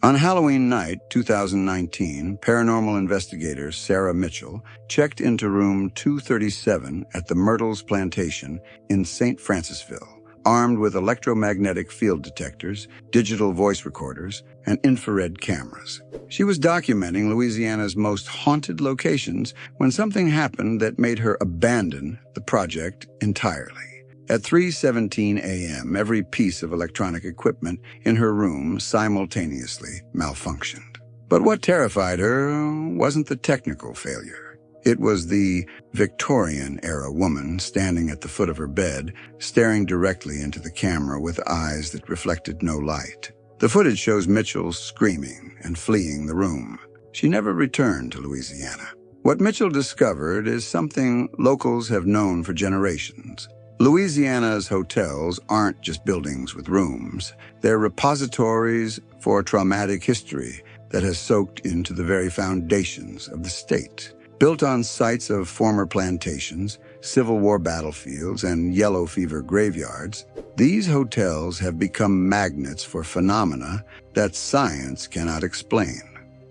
On Halloween night, 2019, paranormal investigator Sarah Mitchell checked into room 237 at the Myrtles Plantation in St. Francisville, armed with electromagnetic field detectors, digital voice recorders, and infrared cameras. She was documenting Louisiana's most haunted locations when something happened that made her abandon the project entirely. At 3:17 a.m., every piece of electronic equipment in her room simultaneously malfunctioned. But what terrified her wasn't the technical failure. It was the Victorian-era woman standing at the foot of her bed, staring directly into the camera with eyes that reflected no light. The footage shows Mitchell screaming and fleeing the room. She never returned to Louisiana. What Mitchell discovered is something locals have known for generations. Louisiana's hotels aren't just buildings with rooms. They're repositories for traumatic history that has soaked into the very foundations of the state. Built on sites of former plantations, Civil War battlefields, and yellow fever graveyards, these hotels have become magnets for phenomena that science cannot explain.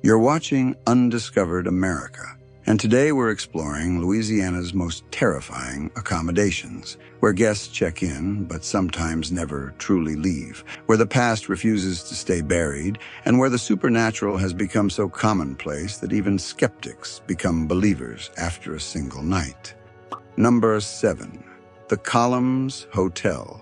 You're watching Undiscovered America. And today we're exploring Louisiana's most terrifying accommodations, where guests check in but sometimes never truly leave, where the past refuses to stay buried, and where the supernatural has become so commonplace that even skeptics become believers after a single night. Number 7. The Columns Hotel.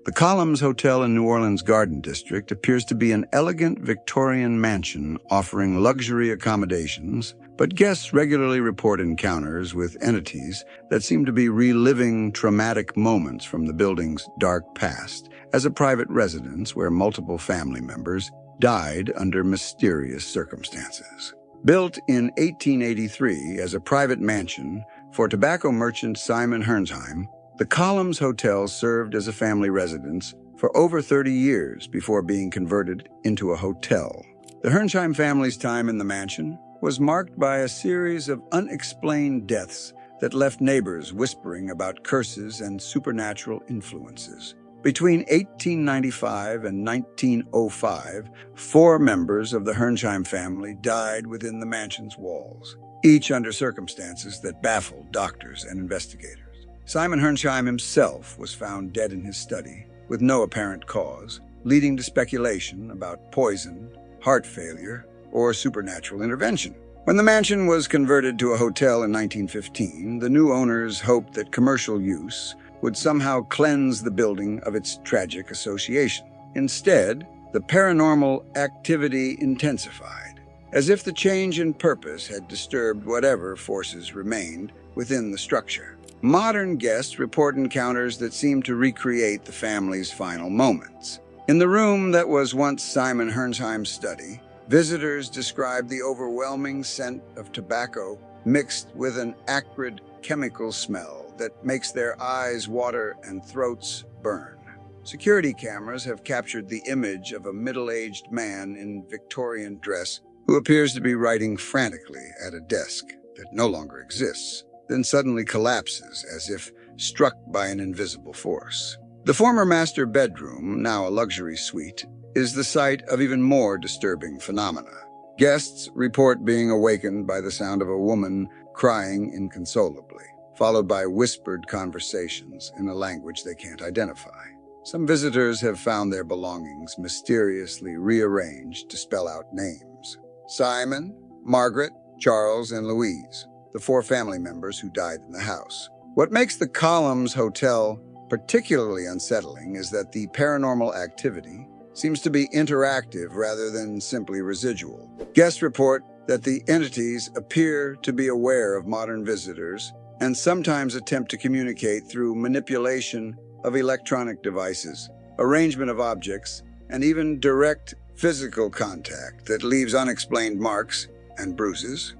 The Columns Hotel in New Orleans' Garden District appears to be an elegant Victorian mansion offering luxury accommodations, but guests regularly report encounters with entities that seem to be reliving traumatic moments from the building's dark past as a private residence where multiple family members died under mysterious circumstances. Built in 1883 as a private mansion for tobacco merchant Simon Hernsheim, the Columns Hotel served as a family residence for over 30 years before being converted into a hotel. The Hernsheim family's time in the mansion was marked by a series of unexplained deaths that left neighbors whispering about curses and supernatural influences. Between 1895 and 1905, 4 members of the Hernsheim family died within the mansion's walls, each under circumstances that baffled doctors and investigators. Simon Hernsheim himself was found dead in his study, with no apparent cause, leading to speculation about poison, heart failure, or supernatural intervention. When the mansion was converted to a hotel in 1915, the new owners hoped that commercial use would somehow cleanse the building of its tragic association. Instead, the paranormal activity intensified, as if the change in purpose had disturbed whatever forces remained within the structure. Modern guests report encounters that seem to recreate the family's final moments. In the room that was once Simon Hernsheim's study, visitors describe the overwhelming scent of tobacco mixed with an acrid chemical smell that makes their eyes water and throats burn. Security cameras have captured the image of a middle-aged man in Victorian dress who appears to be writing frantically at a desk that no longer exists, then suddenly collapses as if struck by an invisible force. The former master bedroom, now a luxury suite, is the site of even more disturbing phenomena. Guests report being awakened by the sound of a woman crying inconsolably, followed by whispered conversations in a language they can't identify. Some visitors have found their belongings mysteriously rearranged to spell out names. Simon, Margaret, Charles, and Louise, the 4 family members who died in the house. What makes the Columns Hotel particularly unsettling is that the paranormal activity seems to be interactive rather than simply residual. Guests report that the entities appear to be aware of modern visitors and sometimes attempt to communicate through manipulation of electronic devices, arrangement of objects, and even direct physical contact that leaves unexplained marks and bruises.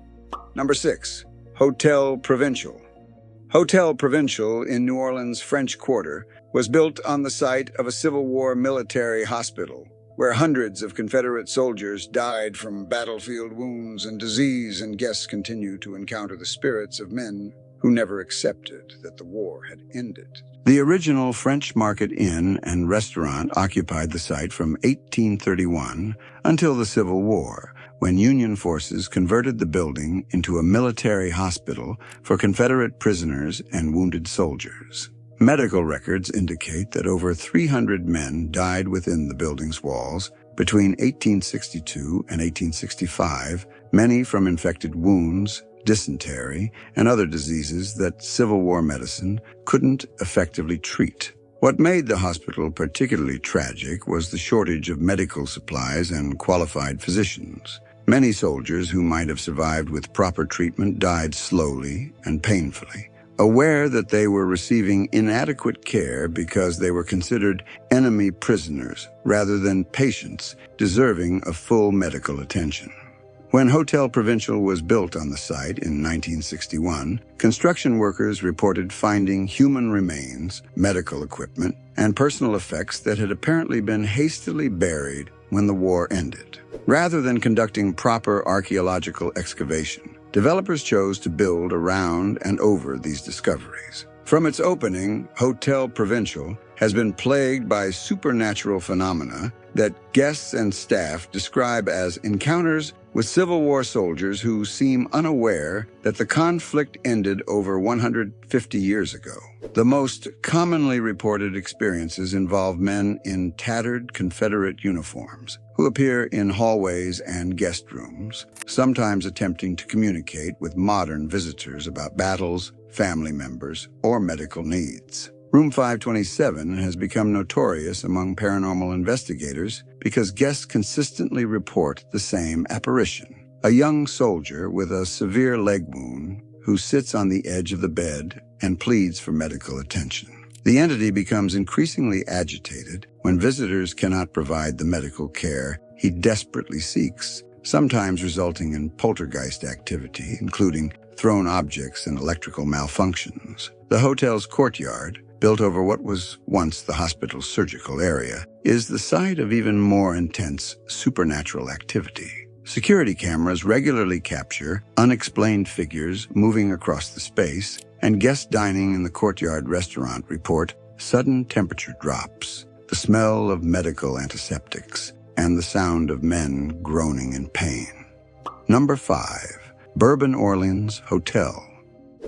Number 6. Hotel Provincial. Hotel Provincial in New Orleans' French Quarter was built on the site of a Civil War military hospital, where hundreds of Confederate soldiers died from battlefield wounds and disease, and guests continue to encounter the spirits of men who never accepted that the war had ended. The original French Market Inn and restaurant occupied the site from 1831 until the Civil War, when Union forces converted the building into a military hospital for Confederate prisoners and wounded soldiers. Medical records indicate that over 300 men died within the building's walls between 1862 and 1865, many from infected wounds, dysentery, and other diseases that Civil War medicine couldn't effectively treat. What made the hospital particularly tragic was the shortage of medical supplies and qualified physicians. Many soldiers who might have survived with proper treatment died slowly and painfully, aware that they were receiving inadequate care because they were considered enemy prisoners rather than patients deserving of full medical attention. When Hotel Provincial was built on the site in 1961, construction workers reported finding human remains, medical equipment, and personal effects that had apparently been hastily buried when the war ended. Rather than conducting proper archaeological excavation, developers chose to build around and over these discoveries. From its opening, Hotel Provincial has been plagued by supernatural phenomena that guests and staff describe as encounters with Civil War soldiers who seem unaware that the conflict ended over 150 years ago. The most commonly reported experiences involve men in tattered Confederate uniforms who appear in hallways and guest rooms, sometimes attempting to communicate with modern visitors about battles, family members, or medical needs. Room 527 has become notorious among paranormal investigators because guests consistently report the same apparition: a young soldier with a severe leg wound who sits on the edge of the bed and pleads for medical attention. The entity becomes increasingly agitated when visitors cannot provide the medical care he desperately seeks, sometimes resulting in poltergeist activity, including thrown objects and electrical malfunctions. The hotel's courtyard, built over what was once the hospital's surgical area, is the site of even more intense supernatural activity. Security cameras regularly capture unexplained figures moving across the space, and guests dining in the courtyard restaurant report sudden temperature drops, the smell of medical antiseptics, and the sound of men groaning in pain. Number 5. Bourbon Orleans Hotel.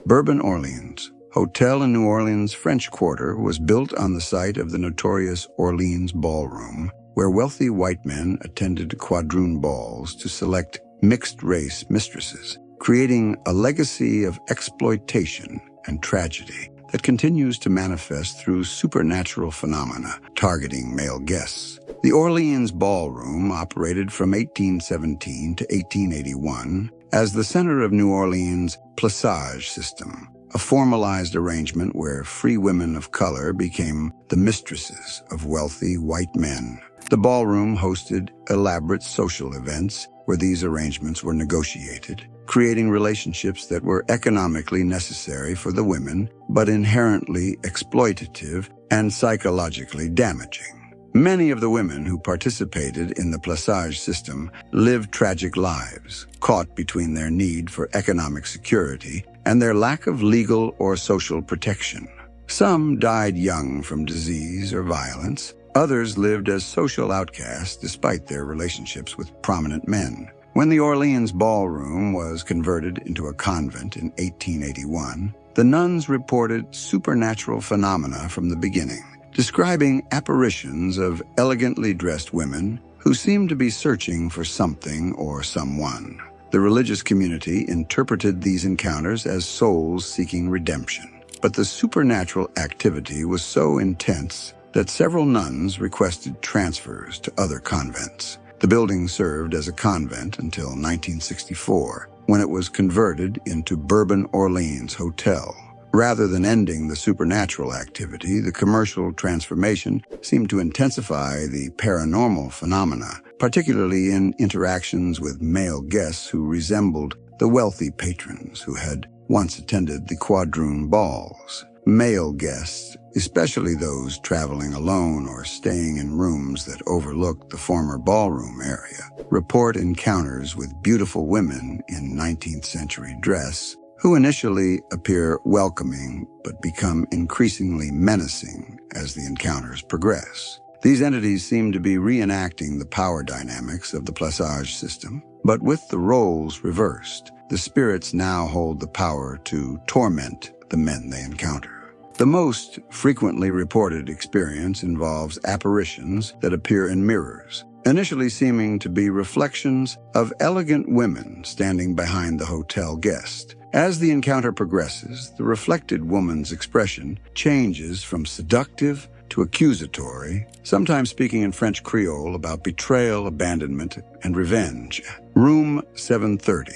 Bourbon Orleans Hotel in New Orleans' French Quarter was built on the site of the notorious Orleans Ballroom, where wealthy white men attended quadroon balls to select mixed-race mistresses, creating a legacy of exploitation and tragedy that continues to manifest through supernatural phenomena targeting male guests. The Orleans Ballroom operated from 1817 to 1881 as the center of New Orleans' Placage system, a formalized arrangement where free women of color became the mistresses of wealthy white men. The ballroom hosted elaborate social events where these arrangements were negotiated, creating relationships that were economically necessary for the women, but inherently exploitative and psychologically damaging. Many of the women who participated in the Placage system lived tragic lives, caught between their need for economic security and their lack of legal or social protection. Some died young from disease or violence. Others lived as social outcasts despite their relationships with prominent men. When the Orleans Ballroom was converted into a convent in 1881, the nuns reported supernatural phenomena from the beginning, describing apparitions of elegantly dressed women who seemed to be searching for something or someone. The religious community interpreted these encounters as souls seeking redemption, but the supernatural activity was so intense that several nuns requested transfers to other convents. The building served as a convent until 1964, when it was converted into Bourbon Orleans Hotel. Rather than ending the supernatural activity, the commercial transformation seemed to intensify the paranormal phenomena, particularly in interactions with male guests who resembled the wealthy patrons who had once attended the quadroon balls. Male guests, especially those traveling alone or staying in rooms that overlooked the former ballroom area, report encounters with beautiful women in 19th century dress who initially appear welcoming but become increasingly menacing as the encounters progress. These entities seem to be reenacting the power dynamics of the Placage system, but with the roles reversed. The spirits now hold the power to torment the men they encounter. The most frequently reported experience involves apparitions that appear in mirrors, initially seeming to be reflections of elegant women standing behind the hotel guest. As the encounter progresses, the reflected woman's expression changes from seductive to accusatory, sometimes speaking in French Creole about betrayal, abandonment, and revenge. Room 730,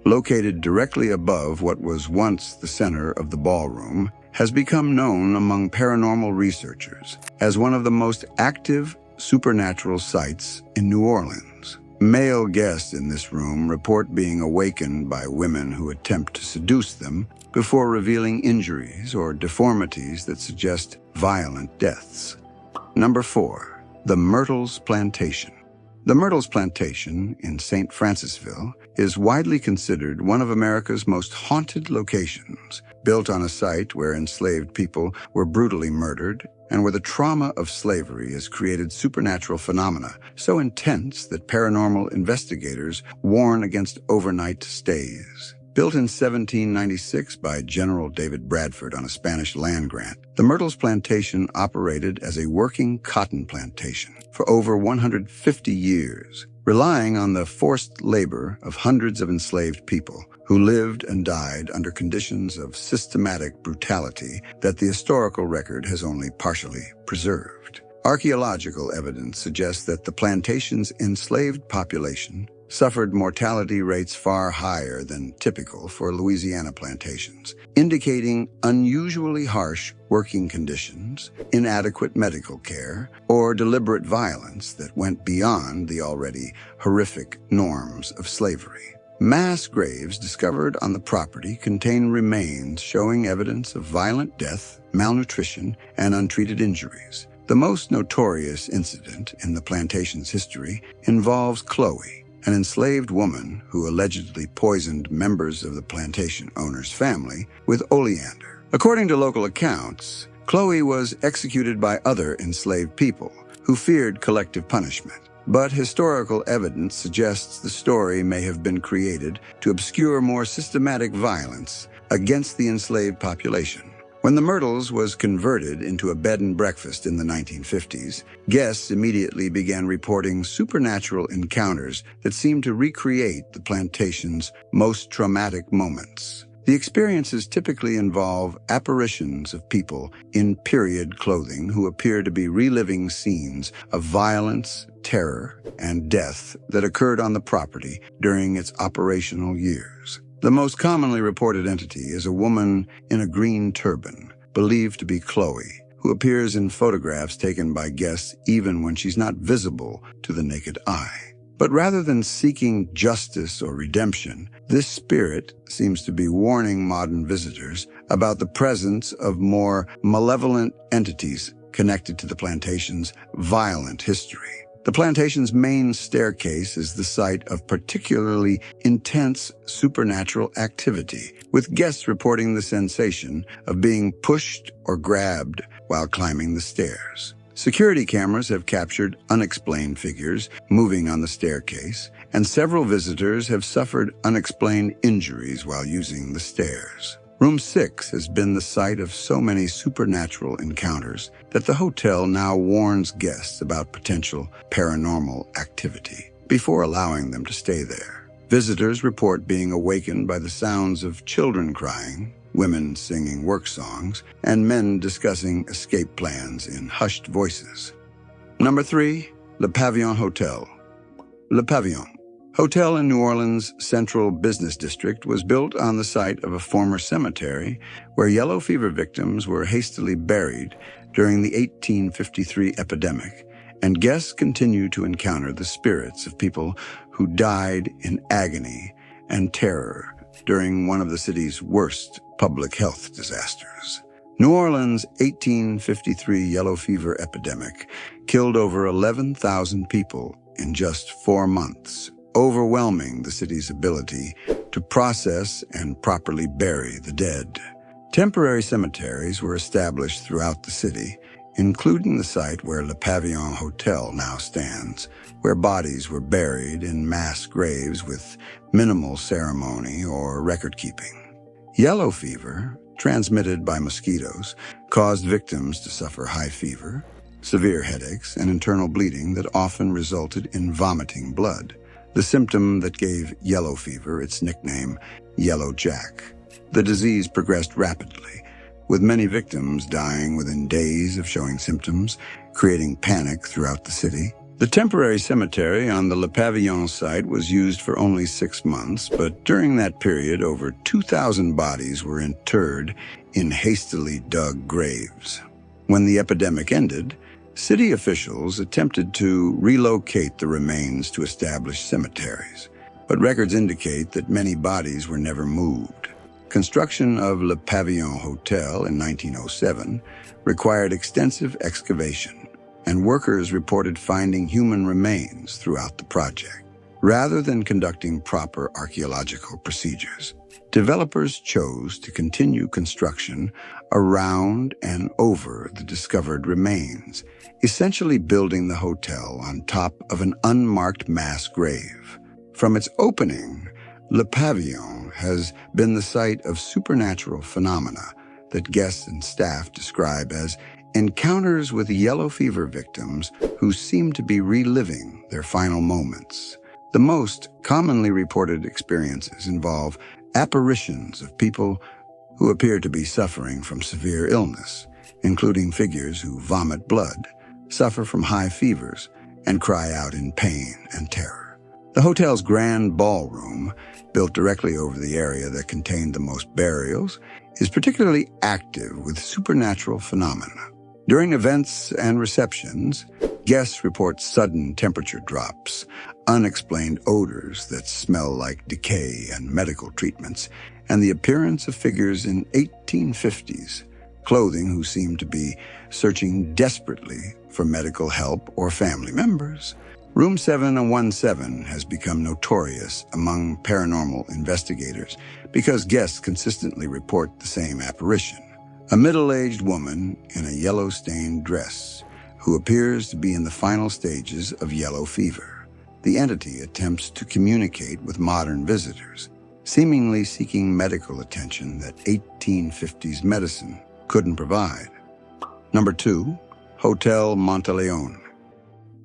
located directly above what was once the center of the ballroom, has become known among paranormal researchers as one of the most active supernatural sites in New Orleans. Male guests in this room report being awakened by women who attempt to seduce them before revealing injuries or deformities that suggest violent deaths. Number 4. The Myrtles Plantation. The Myrtles Plantation in St. Francisville is widely considered one of America's most haunted locations, built on a site where enslaved people were brutally murdered and where the trauma of slavery has created supernatural phenomena so intense that paranormal investigators warn against overnight stays. Built in 1796 by General David Bradford on a Spanish land grant, the Myrtles Plantation operated as a working cotton plantation for over 150 years, relying on the forced labor of hundreds of enslaved people who lived and died under conditions of systematic brutality that the historical record has only partially preserved. Archaeological evidence suggests that the plantation's enslaved population suffered mortality rates far higher than typical for Louisiana plantations, indicating unusually harsh working conditions, inadequate medical care, or deliberate violence that went beyond the already horrific norms of slavery. Mass graves discovered on the property contain remains showing evidence of violent death, malnutrition, and untreated injuries. The most notorious incident in the plantation's history involves Chloe, an enslaved woman who allegedly poisoned members of the plantation owner's family with oleander. According to local accounts, Chloe was executed by other enslaved people who feared collective punishment. But historical evidence suggests the story may have been created to obscure more systematic violence against the enslaved population. When the Myrtles was converted into a bed and breakfast in the 1950s, guests immediately began reporting supernatural encounters that seemed to recreate the plantation's most traumatic moments. The experiences typically involve apparitions of people in period clothing who appear to be reliving scenes of violence, terror, and death that occurred on the property during its operational years. The most commonly reported entity is a woman in a green turban, believed to be Chloe, who appears in photographs taken by guests even when she's not visible to the naked eye. But rather than seeking justice or redemption, this spirit seems to be warning modern visitors about the presence of more malevolent entities connected to the plantation's violent history. The plantation's main staircase is the site of particularly intense supernatural activity, with guests reporting the sensation of being pushed or grabbed while climbing the stairs. Security cameras have captured unexplained figures moving on the staircase, and several visitors have suffered unexplained injuries while using the stairs. Room 6 has been the site of so many supernatural encounters that the hotel now warns guests about potential paranormal activity before allowing them to stay there. Visitors report being awakened by the sounds of children crying, women singing work songs, and men discussing escape plans in hushed voices. Number 3, Le Pavillon Hotel. Le Pavillon Hotel in New Orleans' central business district was built on the site of a former cemetery where yellow fever victims were hastily buried during the 1853 epidemic, and guests continue to encounter the spirits of people who died in agony and terror during one of the city's worst public health disasters. New Orleans' 1853 yellow fever epidemic killed over 11,000 people in just 4 months, overwhelming the city's ability to process and properly bury the dead. Temporary cemeteries were established throughout the city, including the site where Le Pavillon Hotel now stands, where bodies were buried in mass graves with minimal ceremony or record-keeping. Yellow fever, transmitted by mosquitoes, caused victims to suffer high fever, severe headaches, and internal bleeding that often resulted in vomiting blood, the symptom that gave yellow fever its nickname, Yellow Jack. The disease progressed rapidly, with many victims dying within days of showing symptoms, creating panic throughout the city. The temporary cemetery on the Le Pavillon site was used for only 6 months, but during that period, over 2,000 bodies were interred in hastily dug graves. When the epidemic ended, city officials attempted to relocate the remains to established cemeteries, but records indicate that many bodies were never moved. Construction of Le Pavillon Hotel in 1907 required extensive excavation, and workers reported finding human remains throughout the project. Rather than conducting proper archaeological procedures, developers chose to continue construction around and over the discovered remains, essentially building the hotel on top of an unmarked mass grave. From its opening, Le Pavillon has been the site of supernatural phenomena that guests and staff describe as encounters with yellow fever victims who seem to be reliving their final moments. The most commonly reported experiences involve apparitions of people who appear to be suffering from severe illness, including figures who vomit blood, suffer from high fevers, and cry out in pain and terror. The hotel's grand ballroom, built directly over the area that contained the most burials, is particularly active with supernatural phenomena. During events and receptions, guests report sudden temperature drops, unexplained odors that smell like decay and medical treatments, and the appearance of figures in 1850s clothing who seem to be searching desperately for medical help or family members. Room 717 has become notorious among paranormal investigators because guests consistently report the same apparition. A middle-aged woman in a yellow-stained dress who appears to be in the final stages of yellow fever. The entity attempts to communicate with modern visitors, seemingly seeking medical attention that 1850s medicine couldn't provide. Number 2, Hotel Monteleone.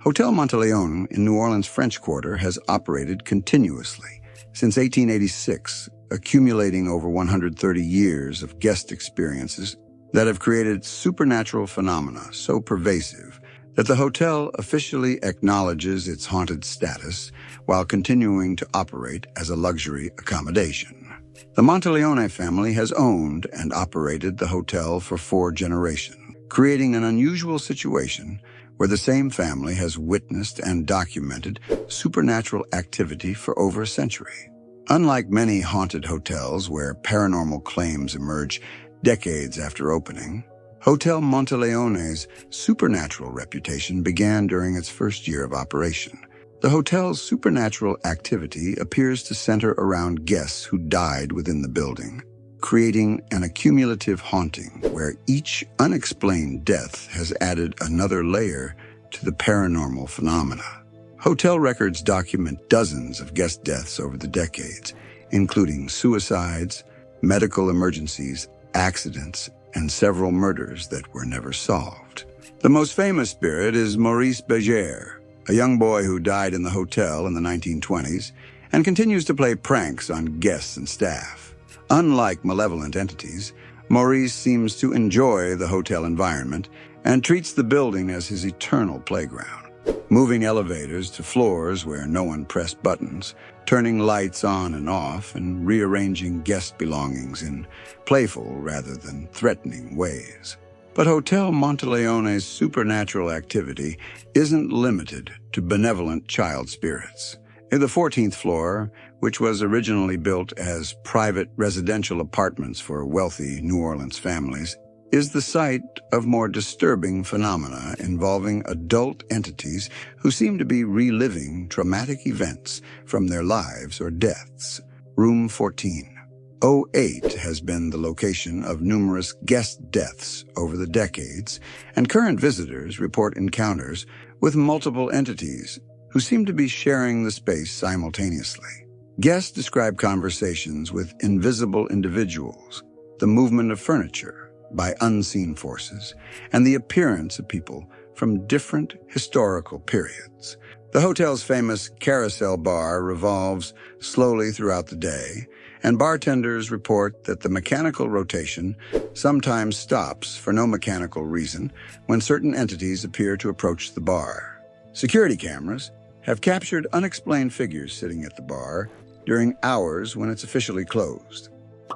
Hotel Monteleone in New Orleans' French Quarter has operated continuously since 1886, accumulating over 130 years of guest experiences that have created supernatural phenomena so pervasive that the hotel officially acknowledges its haunted status while continuing to operate as a luxury accommodation. The Monteleone family has owned and operated the hotel for 4 generations, creating an unusual situation where the same family has witnessed and documented supernatural activity for over a century. Unlike many haunted hotels where paranormal claims emerge decades after opening, Hotel Monteleone's supernatural reputation began during its first year of operation. The hotel's supernatural activity appears to center around guests who died within the building, creating an accumulative haunting where each unexplained death has added another layer to the paranormal phenomena. Hotel records document dozens of guest deaths over the decades, including suicides, medical emergencies, accidents, and several murders that were never solved. The most famous spirit is Maurice Berger, a young boy who died in the hotel in the 1920s and continues to play pranks on guests and staff. Unlike malevolent entities, Maurice seems to enjoy the hotel environment and treats the building as his eternal playground, moving elevators to floors where no one pressed buttons, turning lights on and off, and rearranging guest belongings in playful rather than threatening ways. But Hotel Monteleone's supernatural activity isn't limited to benevolent child spirits. In the 14th floor, which was originally built as private residential apartments for wealthy New Orleans families, is the site of more disturbing phenomena involving adult entities who seem to be reliving traumatic events from their lives or deaths. Room 1408 has been the location of numerous guest deaths over the decades, and current visitors report encounters with multiple entities who seem to be sharing the space simultaneously. Guests describe conversations with invisible individuals, the movement of furniture by unseen forces, and the appearance of people from different historical periods. The hotel's famous carousel bar revolves slowly throughout the day, and bartenders report that the mechanical rotation sometimes stops for no mechanical reason when certain entities appear to approach the bar. Security cameras have captured unexplained figures sitting at the bar during hours when it's officially closed.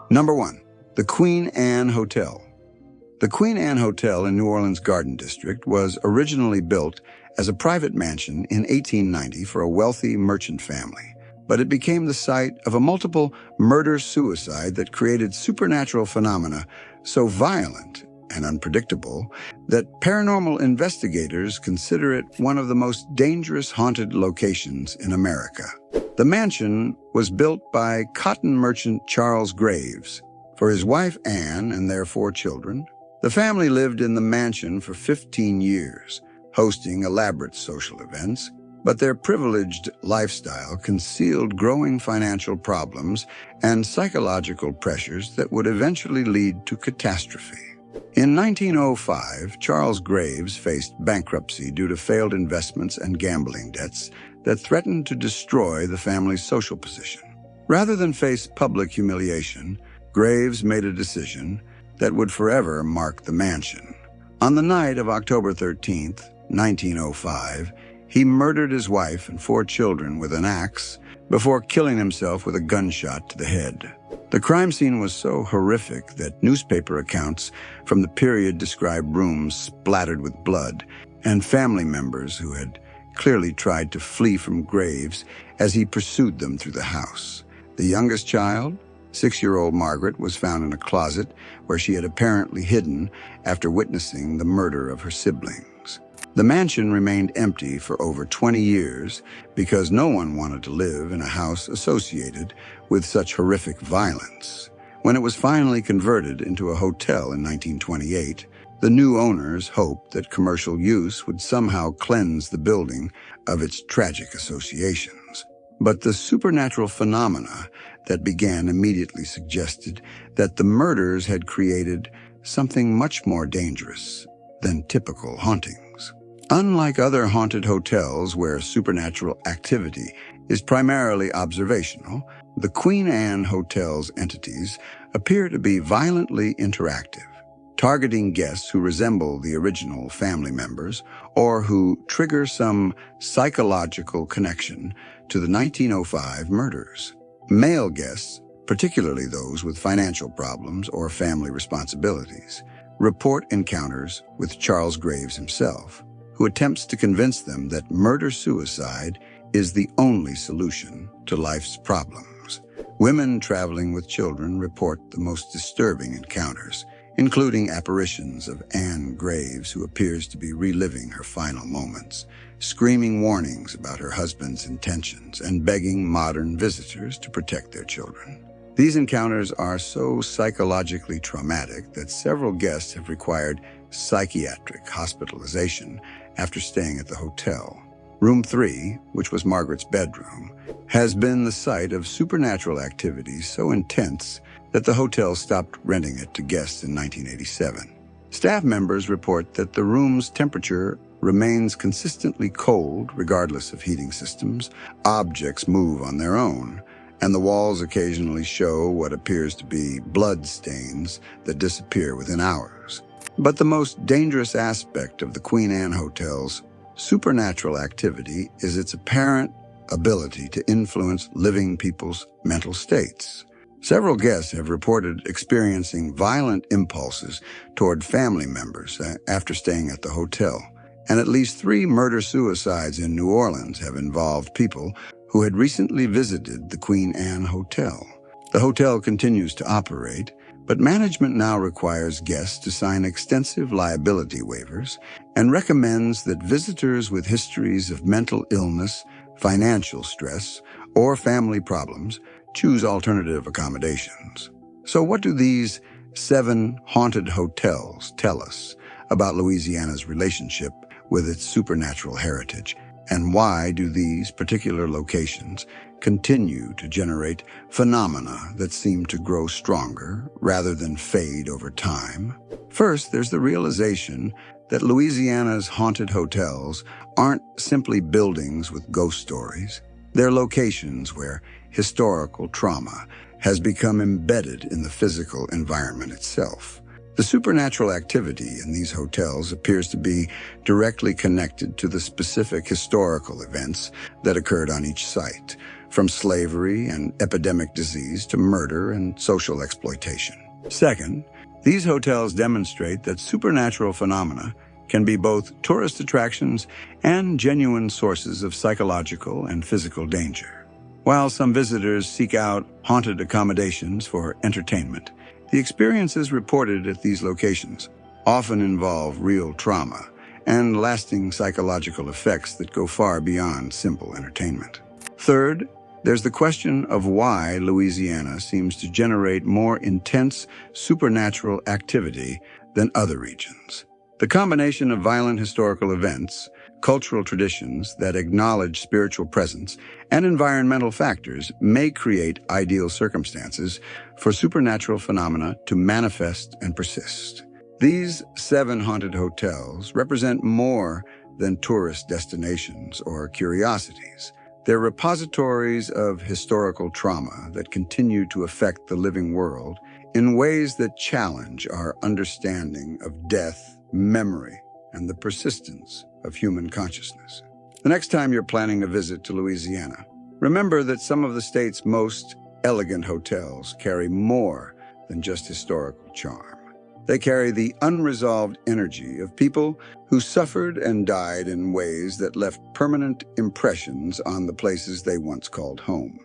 Number 1. The Queen Anne Hotel. The Queen Anne Hotel in New Orleans' Garden District was originally built as a private mansion in 1890 for a wealthy merchant family, but it became the site of a multiple murder-suicide that created supernatural phenomena so violent and unpredictable that paranormal investigators consider it one of the most dangerous haunted locations in America. The mansion was built by cotton merchant Charles Graves for his wife Anne and their 4 children. The family lived in the mansion for 15 years, hosting elaborate social events, but their privileged lifestyle concealed growing financial problems and psychological pressures that would eventually lead to catastrophe. In 1905, Charles Graves faced bankruptcy due to failed investments and gambling debts that threatened to destroy the family's social position. Rather than face public humiliation, Graves made a decision that would forever mark the mansion. On the night of October 13, 1905, he murdered his wife and 4 children with an axe before killing himself with a gunshot to the head. The crime scene was so horrific that newspaper accounts from the period describe rooms splattered with blood and family members who had clearly tried to flee from Graves as he pursued them through the house. The youngest child, 6-year-old Margaret, was found in a closet where she had apparently hidden after witnessing the murder of her siblings. The mansion remained empty for over 20 years because no one wanted to live in a house associated with such horrific violence. When it was finally converted into a hotel in 1928, the new owners hoped that commercial use would somehow cleanse the building of its tragic associations. But the supernatural phenomena that began immediately suggested that the murders had created something much more dangerous than typical hauntings. Unlike other haunted hotels where supernatural activity is primarily observational, the Queen Anne Hotel's entities appear to be violently interactive, targeting guests who resemble the original family members or who trigger some psychological connection to the 1905 murders. Male guests, particularly those with financial problems or family responsibilities, report encounters with Charles Graves himself, who attempts to convince them that murder-suicide is the only solution to life's problems. Women traveling with children report the most disturbing encounters, including apparitions of Anne Graves, who appears to be reliving her final moments, screaming warnings about her husband's intentions, and begging modern visitors to protect their children. These encounters are so psychologically traumatic that several guests have required psychiatric hospitalization after staying at the hotel. Room 3, which was Margaret's bedroom, has been the site of supernatural activities so intense that the hotel stopped renting it to guests in 1987. Staff members report that the room's temperature remains consistently cold regardless of heating systems, objects move on their own, and the walls occasionally show what appears to be blood stains that disappear within hours. But the most dangerous aspect of the Queen Anne Hotel's supernatural activity is its apparent ability to influence living people's mental states. Several guests have reported experiencing violent impulses toward family members after staying at the hotel, and at least 3 murder-suicides in New Orleans have involved people who had recently visited the Queen Anne Hotel. The hotel continues to operate, But management now requires guests to sign extensive liability waivers and recommends that visitors with histories of mental illness, financial stress, or family problems choose alternative accommodations. So what do these 7 haunted hotels tell us about Louisiana's relationship with its supernatural heritage? And why do these particular locations continue to generate phenomena that seem to grow stronger rather than fade over time? First, there's the realization that Louisiana's haunted hotels aren't simply buildings with ghost stories. They're locations where historical trauma has become embedded in the physical environment itself. The supernatural activity in these hotels appears to be directly connected to the specific historical events that occurred on each site, from slavery and epidemic disease to murder and social exploitation. Second, these hotels demonstrate that supernatural phenomena can be both tourist attractions and genuine sources of psychological and physical danger. While some visitors seek out haunted accommodations for entertainment, the experiences reported at these locations often involve real trauma and lasting psychological effects that go far beyond simple entertainment. Third, there's the question of why Louisiana seems to generate more intense supernatural activity than other regions. The combination of violent historical events, cultural traditions that acknowledge spiritual presence, and environmental factors may create ideal circumstances for supernatural phenomena to manifest and persist. These 7 haunted hotels represent more than tourist destinations or curiosities. They're repositories of historical trauma that continue to affect the living world in ways that challenge our understanding of death, memory, and the persistence of human consciousness. The next time you're planning a visit to Louisiana, remember that some of the state's most elegant hotels carry more than just historical charm. They carry the unresolved energy of people who suffered and died in ways that left permanent impressions on the places they once called home.